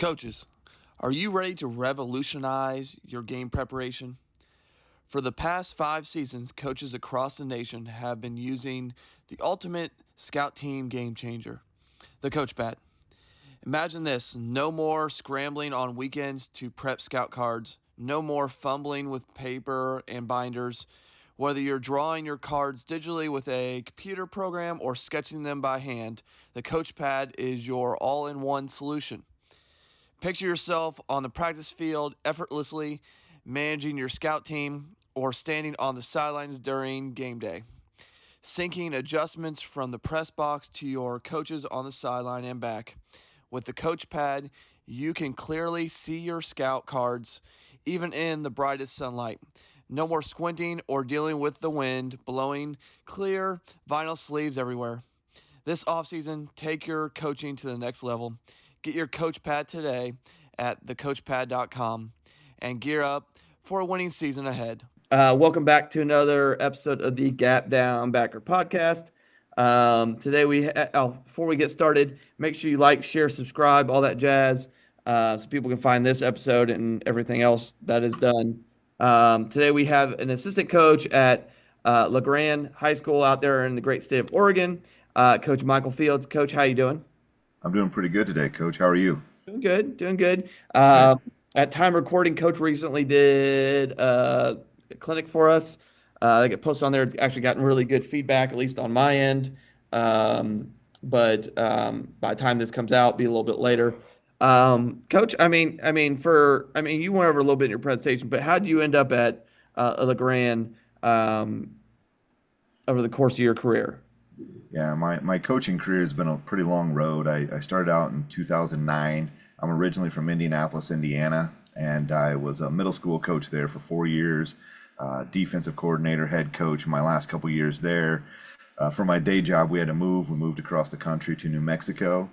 Coaches, are you ready to revolutionize your game preparation? For the past 5 seasons, coaches across the nation have been using the ultimate scout team game changer, the Coachpad. Imagine this: no more scrambling on weekends to prep scout cards, no more fumbling with paper and binders. Whether you're drawing your cards digitally with a computer program or sketching them by hand, the Coachpad is your all in one solution. Picture yourself on the practice field effortlessly managing your scout team or standing on the sidelines during game day, syncing adjustments from the press box to your coaches on the sideline and back. With the coach pad, you can clearly see your scout cards even in the brightest sunlight. No more squinting or dealing with the wind blowing clear vinyl sleeves everywhere. This offseason, take your coaching to the next level. Get your coach pad today at thecoachpad.com and gear up for a winning season ahead. Welcome back to another episode of the Gap Down Backer podcast. Today before we get started, make sure you like, share, subscribe, all that jazz, so people can find this episode and everything else that is done. Today we have an assistant coach at Grande High School out there in the great state of Oregon, Coach Michael Fields. Coach, how you doing? I'm doing pretty good today, Coach. How are you? Doing good, doing good. Good. At time recording, Coach recently did a clinic for us. They get posted on there. It's actually gotten really good feedback, at least on my end. But by the time this comes out, be a little bit later. Coach, you went over a little bit in your presentation, but how did you end up at Grande over the course of your career? Yeah, my coaching career has been a pretty long road. I started out in 2009. I'm originally from Indianapolis, Indiana, and I was a middle school coach there for 4 years, defensive coordinator, head coach my last couple years there. For my day job, we had to move. We moved across the country to New Mexico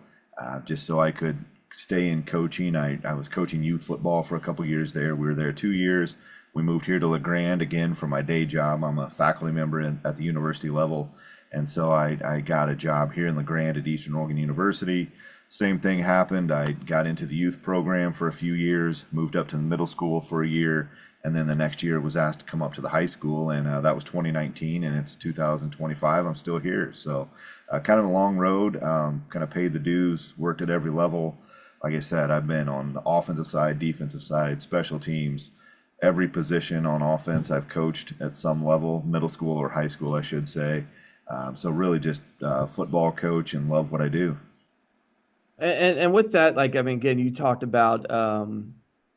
just so I could stay in coaching. I was coaching youth football for a couple years there. We were there 2 years. We moved here to La Grande again for my day job. I'm a faculty member at the university level. And so I got a job here in La Grande at Eastern Oregon University. Same thing happened. I got into the youth program for a few years, moved up to the middle school for a year, and then the next year was asked to come up to the high school, and that was 2019, and it's 2025. I'm still here. So kind of a long road, kind of paid the dues, worked at every level. Like I said, I've been on the offensive side, defensive side, special teams, every position on offense I've coached at some level, middle school or high school, I should say. So really just football coach and love what I do. And with that, again, you talked about kind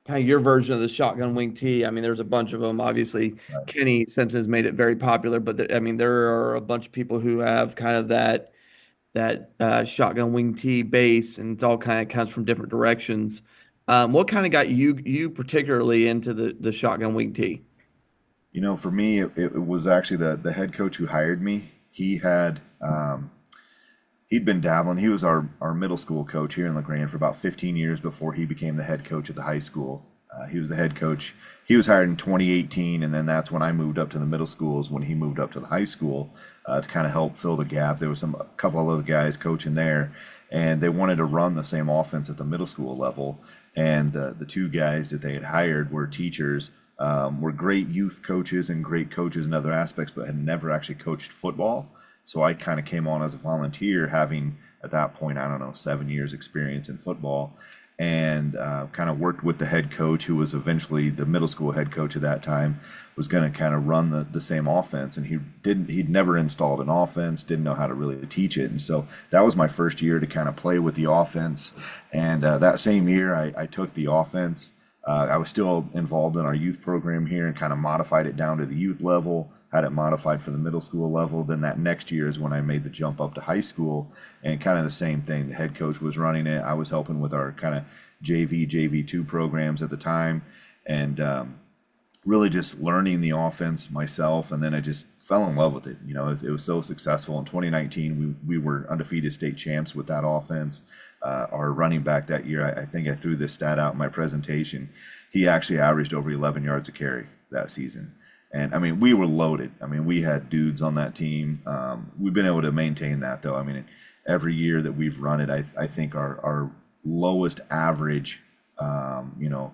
of your version of the shotgun wing tee. I mean, there's a bunch of them. Obviously, Right. Kenny Simpson's made it very popular, but there are a bunch of people who have kind of that shotgun wing tee base, and it's all kind of comes from different directions. What kind of got you particularly into the shotgun wing tee? For me, it was actually the head coach who hired me. He'd been dabbling. He was our middle school coach here in La Grande for about 15 years before he became the head coach at the high school. He was the head coach. He was hired in 2018, and then that's when I moved up to the middle schools when he moved up to the high school to kind of help fill the gap. There was a couple of other guys coaching there, and they wanted to run the same offense at the middle school level. And the two guys that they had hired were teachers, were great youth coaches and great coaches in other aspects, but had never actually coached football. So I kind of came on as a volunteer, having at that point, I don't know, 7 years experience in football, and kind of worked with the head coach, who was eventually the middle school head coach at that time, was going to kind of run the same offense. And he'd never installed an offense, didn't know how to really teach it. And so that was my first year to kind of play with the offense. And that same year, I took the offense. I was still involved in our youth program here and kind of modified it down to the youth level, had it modified for the middle school level. Then that next year is when I made the jump up to high school, and kind of the same thing. The head coach was running it. I was helping with our kind of JV2 programs at the time, and really just learning the offense myself. And then I just fell in love with it. It was so successful. In 2019, we were undefeated state champs with that offense. Our running back that year, I think I threw this stat out in my presentation. He actually averaged over 11 yards a carry that season. And I mean, we were loaded. I mean, we had dudes on that team. We've been able to maintain that, though. I mean, every year that we've run it, I think our lowest average you know,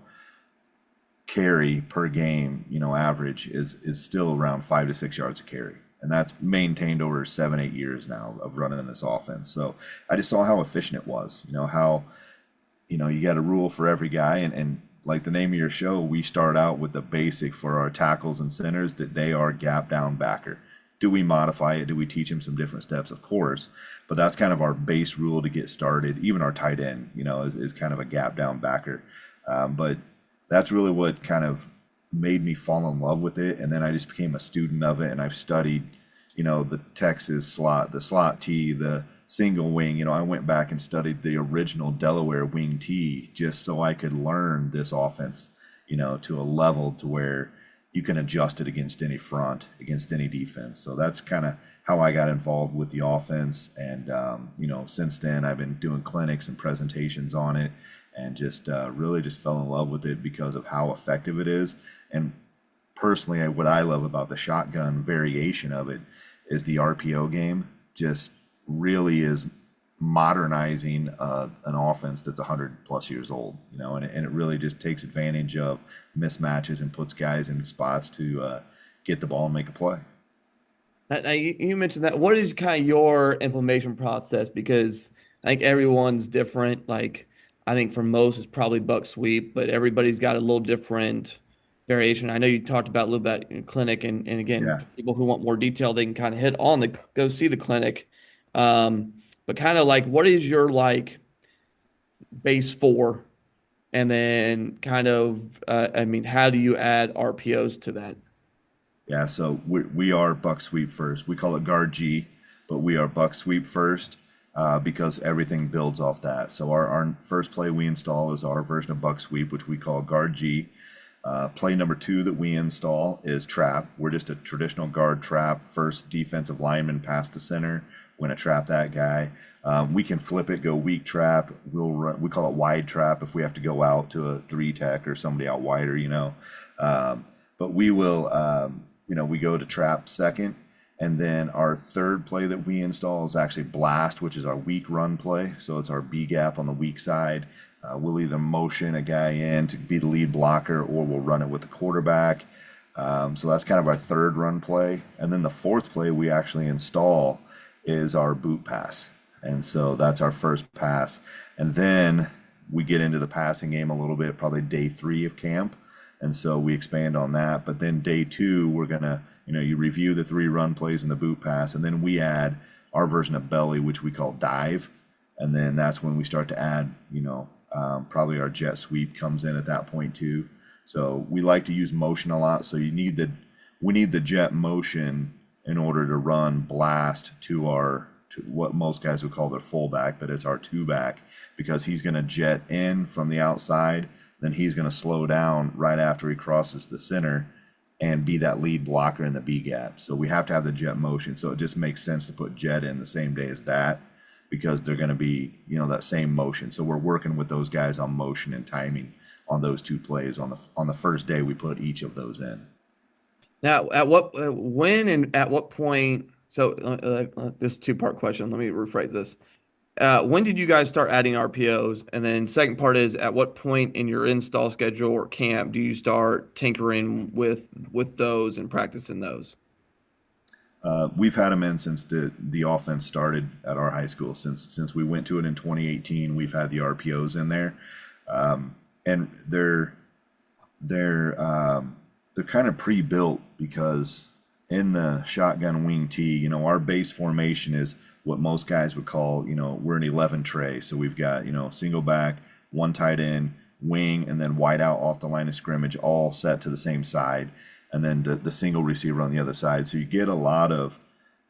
carry per game, you know, average is still around 5 to 6 yards a carry. And that's maintained over 7, 8 years now of running this offense. So I just saw how efficient it was, you know, how, you know, you got a rule for every guy. And like the name of your show, we start out with the basic for our tackles and centers that they are gap down backer. Do we modify it? Do we teach them some different steps? Of course, but that's kind of our base rule to get started. Even our tight end, you know, is kind of a gap down backer. But that's really what kind of made me fall in love with it. And then I just became a student of it, and I've studied, you know, the Texas slot, the slot T, the single wing. You know, I went back and studied the original Delaware wing T just so I could learn this offense, you know, to a level to where you can adjust it against any front, against any defense. So that's kind of how I got involved with the offense. And, you know, since then I've been doing clinics and presentations on it, and just really just fell in love with it because of how effective it is. And personally, what I love about the shotgun variation of it is the RPO game just really is modernizing an offense that's 100+ years old, you know, and it really just takes advantage of mismatches and puts guys in spots to get the ball and make a play. Now, you mentioned that. What is kind of your implementation process? Because I think everyone's different. Like, I think for most it's probably buck sweep, but everybody's got a little different variation. I know you talked about a little bit in clinic, and again, Yeah. people who want more detail, they can kind of hit on go see the clinic. But kind of like, what is your like base four, and then kind of, I mean, how do you add RPOs to that? Yeah, so we are buck sweep first. We call it guard G, but we are buck sweep first because everything builds off that. So our first play we install is our version of buck sweep, which we call guard G. Play number 2 that we install is trap. We're just a traditional guard trap. First defensive lineman past the center. We're going to trap that guy. We can flip it, go weak trap. We call it wide trap if we have to go out to a 3-tech or somebody out wider, you know. But we will, you know, we go to trap second. And then our third play that we install is actually blast, which is our weak run play. So it's our B gap on the weak side. We'll either motion a guy in to be the lead blocker, or we'll run it with the quarterback. So that's kind of our third run play. And then the fourth play we actually install is our boot pass. And so that's our first pass. And then we get into the passing game a little bit, probably day 3 of camp. And so we expand on that. But then day 2, we're going to, you know, you review the 3 run plays and the boot pass. And then we add our version of belly, which we call dive. And then that's when we start to add, you know, probably our jet sweep comes in at that point too. So we like to use motion a lot. So we need the jet motion in order to run blast to what most guys would call their fullback, but it's our 2-back, because he's going to jet in from the outside. Then he's going to slow down right after he crosses the center and be that lead blocker in the B gap. So we have to have the jet motion. So it just makes sense to put jet in the same day as that, because they're going to be, you know, that same motion. So we're working with those guys on motion and timing on those 2 plays. On the first day, we put each of those in. Now, when and at what point? So this is a 2-part question. Let me rephrase this. When did you guys start adding RPOs? And then second part is, at what point in your install schedule or camp do you start tinkering with those and practicing those? We've had them in since the offense started at our high school. Since we went to it in 2018, we've had the RPOs in there, and they're kind of pre-built, because in the shotgun wing T, you know, our base formation is what most guys would call, you know, we're an 11 tray. So we've got, you know, single back, 1 tight end, wing, and then wide out off the line of scrimmage, all set to the same side, and then the single receiver on the other side. So you get a lot of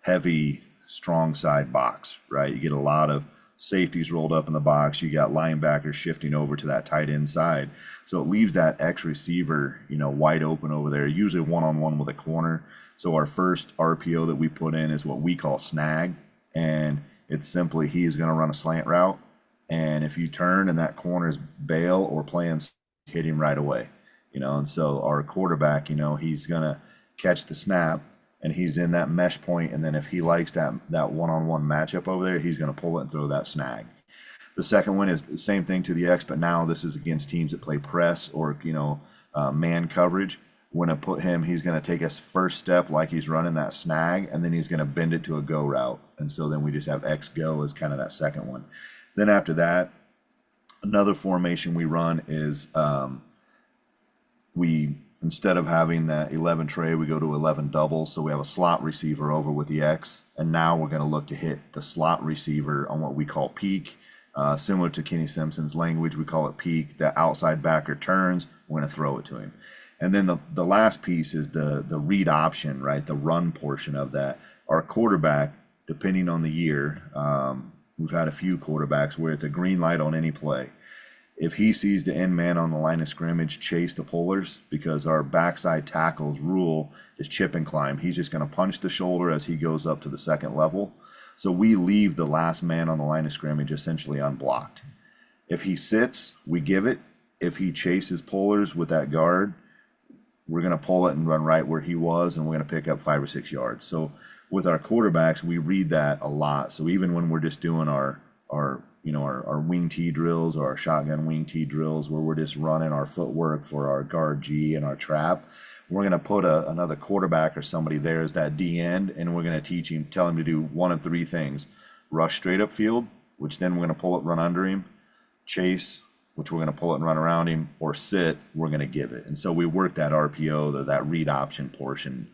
heavy, strong side box, right? You get a lot of safeties rolled up in the box. You got linebackers shifting over to that tight end side. So it leaves that X receiver, you know, wide open over there, usually one-on-one with a corner. So our first RPO that we put in is what we call snag. And it's simply, he's going to run a slant route. And if you turn and that corner's bail or playing, hit him right away, you know. And so our quarterback, you know, he's going to catch the snap, and he's in that mesh point. And then if he likes that one-on-one matchup over there, he's going to pull it and throw that snag. The second one is the same thing to the X, but now this is against teams that play press or man coverage. When I put him, he's going to take his first step like he's running that snag, and then he's going to bend it to a go route. And so then we just have X go as kind of that second one. Then after that, another formation we run is we instead of having that 11 tray, we go to 11 doubles. So we have a slot receiver over with the X, and now we're going to look to hit the slot receiver on what we call peak. Similar to Kenny Simpson's language, we call it peak. That outside backer turns, we're going to throw it to him. And then the last piece is the read option, right? The run portion of that. Our quarterback, depending on the year, we've had a few quarterbacks where it's a green light on any play. If he sees the end man on the line of scrimmage, chase the pullers, because our backside tackles rule is chip and climb. He's just going to punch the shoulder as he goes up to the second level. So we leave the last man on the line of scrimmage essentially unblocked. If he sits, we give it. If he chases pullers with that guard, we're going to pull it and run right where he was, and we're going to pick up 5 or 6 yards. So with our quarterbacks, we read that a lot. So even when we're just doing our wing tee drills or our shotgun wing tee drills, where we're just running our footwork for our guard G and our trap, we're going to put another quarterback or somebody there as that D end, and we're going to tell him to do one of 3 things: rush straight up field, which then we're going to pull it, run under him; chase, which we're going to pull it and run around him; or sit, we're going to give it. And so we work that RPO, that read option portion,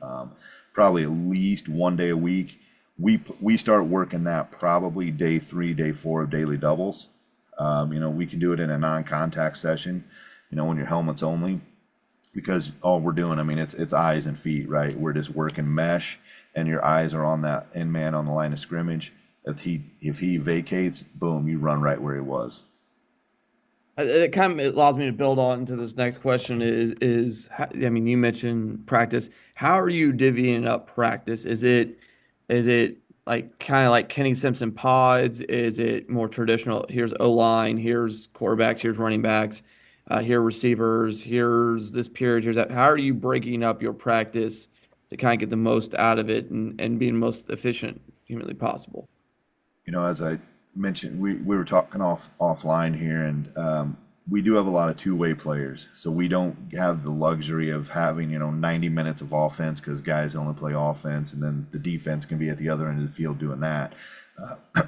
probably at least 1 day a week. We start working that probably day 3, day 4 of daily doubles. We can do it in a non-contact session, when your helmet's only, because all we're doing, it's eyes and feet, right? We're just working mesh, and your eyes are on that end man on the line of scrimmage. If he vacates, boom, you run right where he was. It kind of allows me to build on to this next question you mentioned practice. How are you divvying up practice? Is it like kind of like Kenny Simpson pods? Is it more traditional? Here's O-line, here's quarterbacks, here's running backs, here are receivers, here's this period, here's that. How are you breaking up your practice to kind of get the most out of it and being most efficient humanly possible? As I mentioned, we were talking offline here, and we do have a lot of two-way players, so we don't have the luxury of having 90 minutes of offense, because guys only play offense, and then the defense can be at the other end of the field doing that.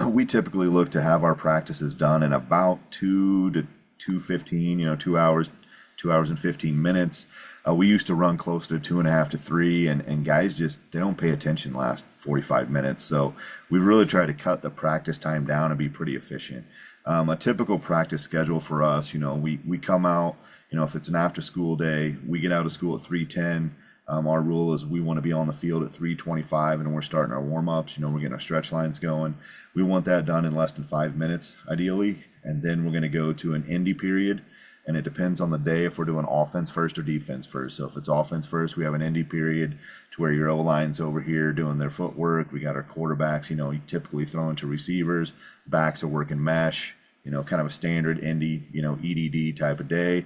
We typically look to have our practices done in about 2 to 2:15, 2 hours, 2 hours and 15 minutes. We used to run close to 2.5 to 3, and guys they don't pay attention last 45 minutes. So we really try to cut the practice time down and be pretty efficient. A typical practice schedule for us, we come out, if it's an after school day, we get out of school at 3:10. Our rule is we want to be on the field at 3:25, and we're starting our warm-ups, we're getting our stretch lines going. We want that done in less than 5 minutes, ideally. And then we're going to go to an indie period. And it depends on the day if we're doing offense first or defense first. So if it's offense first, we have an indie period to where your O-line's over here doing their footwork. We got our quarterbacks, you typically throwing to receivers. Backs are working mesh, kind of a standard indie, EDD type of day.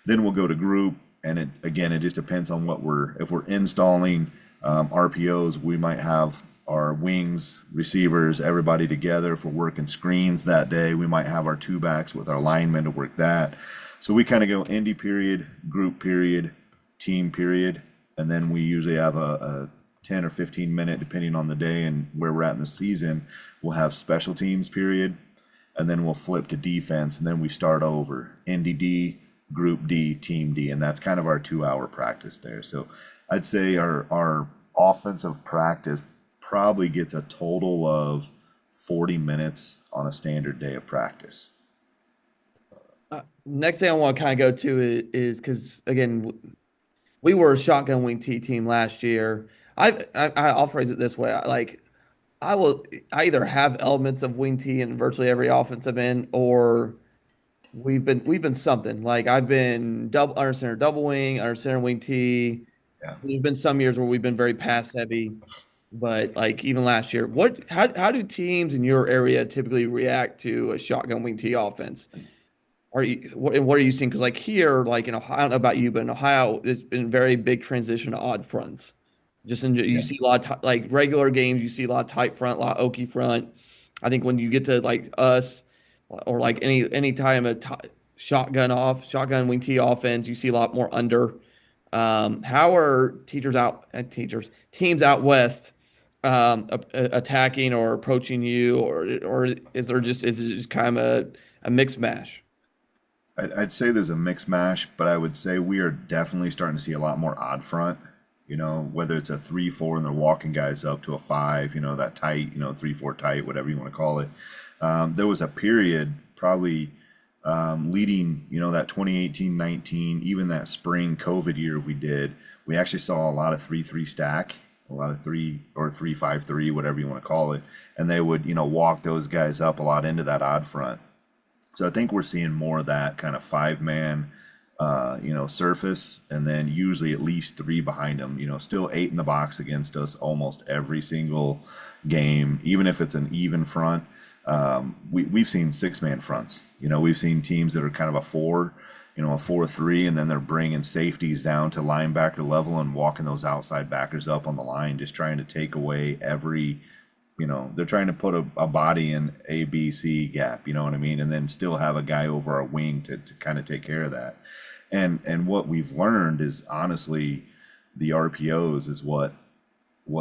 Then we'll go to group. And it just depends on if we're installing RPOs, we might have our wings, receivers, everybody together. If we're working screens that day, we might have our 2 backs with our linemen to work that. So we kind of go indie period, group period, team period, and then we usually have a 10 or 15 minute, depending on the day and where we're at in the season, we'll have special teams period, and then we'll flip to defense, and then we start over, indie D, group D, team D, and that's kind of our 2-hour practice there. So I'd say our offensive practice probably gets a total of 40 minutes on a standard day of practice. Next thing I want to kind of go to is because, again, we were a shotgun wing T team last year. I'll phrase it this way. I either have elements of wing T in virtually every offense I'm in, or we've been something. Like I've been under center double wing, under center wing T. Yeah. There's been some years where we've been very pass heavy. But even last year, how do teams in your area typically react to a shotgun wing T offense? What are you seeing? Because here, I don't know about you, but in Ohio, it's been very big transition to odd fronts. You see a lot of regular games, you see a lot of tight front, a lot of oaky front. I think when you get to us, or like any time shotgun wing T offense, you see a lot more under. How are teams out west attacking or approaching you, or is it just kind of a mixed mash? I'd say there's a mixed mash, but I would say we are definitely starting to see a lot more odd front. Whether it's a 3-4 and they're walking guys up to a 5, that tight, 3-4 tight, whatever you want to call it. There was a period probably leading, that 2018-19, even that spring COVID year we actually saw a lot of 3-3 stack, a lot of 3 or 3-5-3, whatever you want to call it. And they would, walk those guys up a lot into that odd front. So I think we're seeing more of that kind of 5-man, surface, and then usually at least 3 behind them. Still 8 in the box against us almost every single game, even if it's an even front. We've seen 6-man fronts. We've seen teams that are kind of a 4, a 4-3, and then they're bringing safeties down to linebacker level and walking those outside backers up on the line, just trying to take away every. They're trying to put a body in A, B, C gap, you know what I mean? And then still have a guy over a wing to kind of take care of that. And what we've learned is honestly the RPOs is what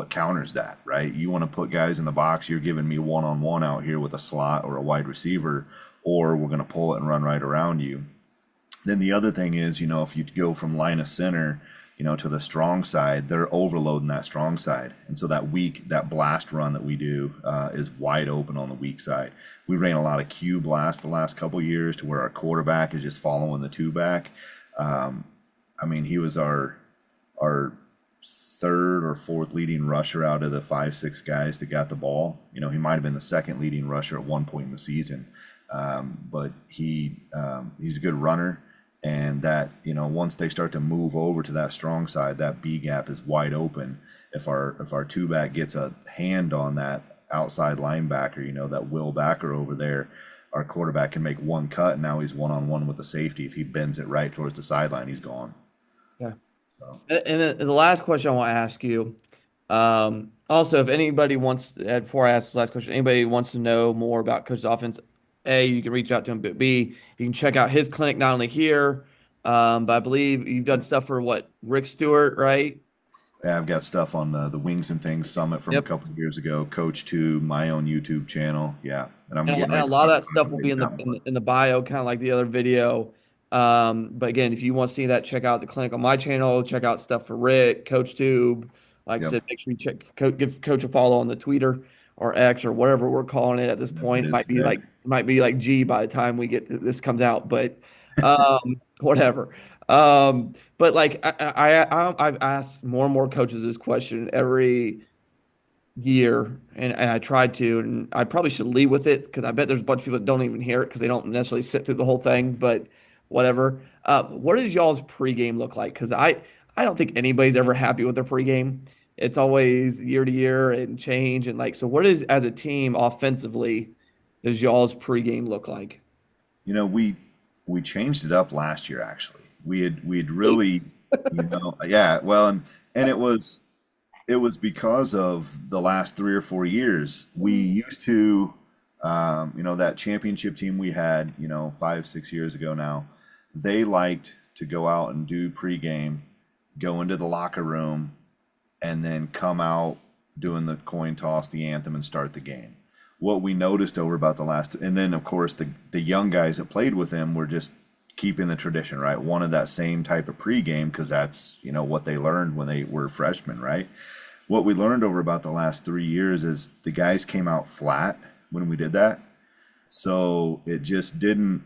counters that, right? You want to put guys in the box, you're giving me one-on-one out here with a slot or a wide receiver, or we're going to pull it and run right around you. Then the other thing is, if you go from line of center, to the strong side, they're overloading that strong side. And so that blast run that we do is wide open on the weak side. We ran a lot of Q blast the last couple of years to where our quarterback is just following the 2-back. He was our 3rd or 4th leading rusher out of the 5-6 guys that got the ball. He might have been the 2nd leading rusher at one point in the season. But he's a good runner. And that, once they start to move over to that strong side, that B gap is wide open. If our 2-back gets a hand on that outside linebacker, that will backer over there, our quarterback can make one cut, and now he's one-on-one with the safety. If he bends it right towards the sideline, he's gone. Yeah. So. And then the last question I want to ask you, also, if anybody wants, before I ask this last question, anybody wants to know more about Coach's offense, A, you can reach out to him, but B, you can check out his clinic not only here, but I believe you've done stuff for Rick Stewart, right? Yeah, I've got stuff on the Wings and Things Summit from a couple of years ago, Coach2, my own YouTube channel. Yeah. And a lot of that stuff will be in the bio, kind of like the other video. But again, if you want to see that, check out the clinic on my channel, check out stuff for Rick, Coach2. Like I said, make sure you give Coach a follow on the Twitter or X or whatever we're calling it at this point. It might be like G by the time we get to this comes out, but whatever. But like I've asked more and more coaches this question every year, and I tried to, and I probably should lead with it because I bet there's a bunch of people that don't even hear it because they don't necessarily sit through the whole thing. But whatever. What does y'all's pregame look like? Because I don't think anybody's ever happy with their pregame. It's always year to year and change. And so what is, as a team offensively, does y'all's pregame look like? We changed it up last year, actually. We'd really, yeah, well, and it was because of the last 3 or 4 years. We used to, that championship team we had, 5-6 years ago now, they liked to go out and do pregame, go into the locker room, and then come out doing the coin toss, the anthem, and start the game. What we noticed over about the last, and then of course the young guys that played with him were just keeping the tradition, right? Wanted that same type of pregame because that's, what they learned when they were freshmen, right? What we learned over about the last 3 years is the guys came out flat when we did that. So it just didn't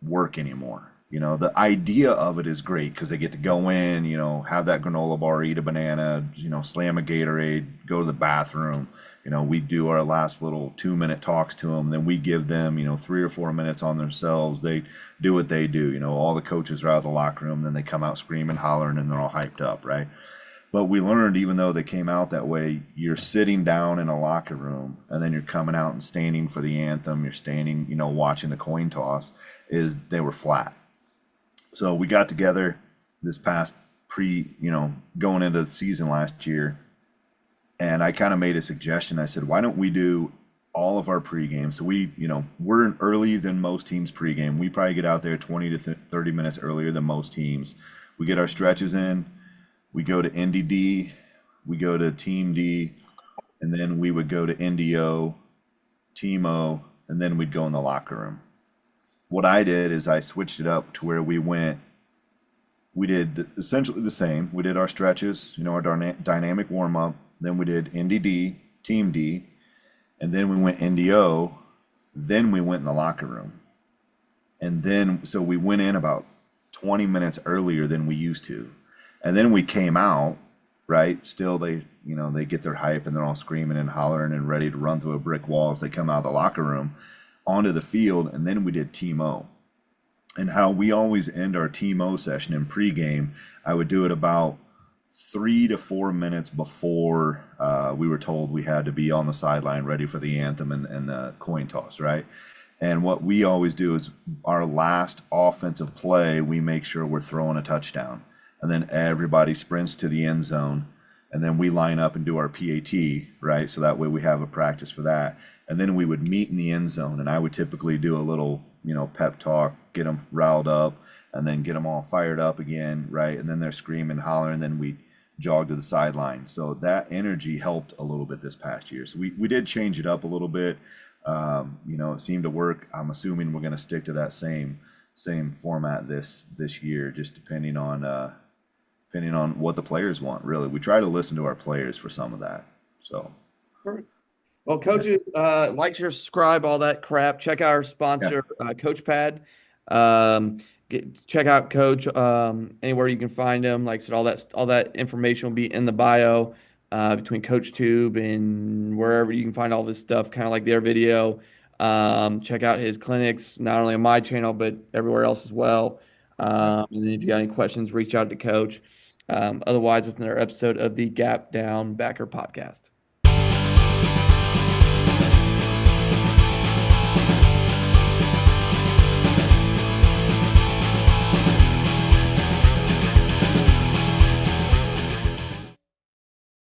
work anymore. The idea of it is great because they get to go in, have that granola bar, eat a banana, slam a Gatorade, go to the bathroom. We do our last little 2-minute talks to them. Then we give them, 3 or 4 minutes on themselves. They do what they do. All the coaches are out of the locker room. Then they come out screaming, hollering, and they're all hyped up, right? But we learned, even though they came out that way, you're sitting down in a locker room, and then you're coming out and standing for the anthem. You're standing, watching the coin toss. They were flat. So we got together this past going into the season last year, and I kind of made a suggestion. I said, why don't we do all of our pregame. So we're early than most teams pregame. We probably get out there 20 to 30 minutes earlier than most teams. We get our stretches in. We go to NDD. We go to Team D, and then we would go to NDO, Team O, and then we'd go in the locker room. What I did is I switched it up to where we did essentially the same. We did our stretches, our dynamic warm up. Then we did NDD, Team D, and then we went NDO. Then we went in the locker room. And then, so we went in about 20 minutes earlier than we used to. And then we came out, right? Still, they get their hype and they're all screaming and hollering and ready to run through a brick wall as they come out of the locker room onto the field. And then we did Team O. And how we always end our Team O session in pregame, I would do it about 3 to 4 minutes before we were told we had to be on the sideline ready for the anthem and the coin toss, right? And what we always do is our last offensive play, we make sure we're throwing a touchdown. And then everybody sprints to the end zone. And then we line up and do our PAT, right? So that way we have a practice for that. And then we would meet in the end zone. And I would typically do a little, pep talk, get them riled up, and then get them all fired up again, right? And then they're screaming, hollering, and then we jog to the sideline. So that energy helped a little bit this past year. So we did change it up a little bit. It seemed to work. I'm assuming we're going to stick to that same format this year, just depending on what the players want. Really, we try to listen to our players for some of that. So, well, coaches, like, share, subscribe, all that crap. Check out our sponsor, Coachpad. Check out Coach anywhere you can find him. Like I said, all that information will be in the bio between CoachTube and wherever you can find all this stuff, kind of like their video. Check out his clinics, not only on my channel, but everywhere else as well. And then if you got any questions, reach out to Coach. Otherwise, it's another episode of the Gap Down Backer Podcast.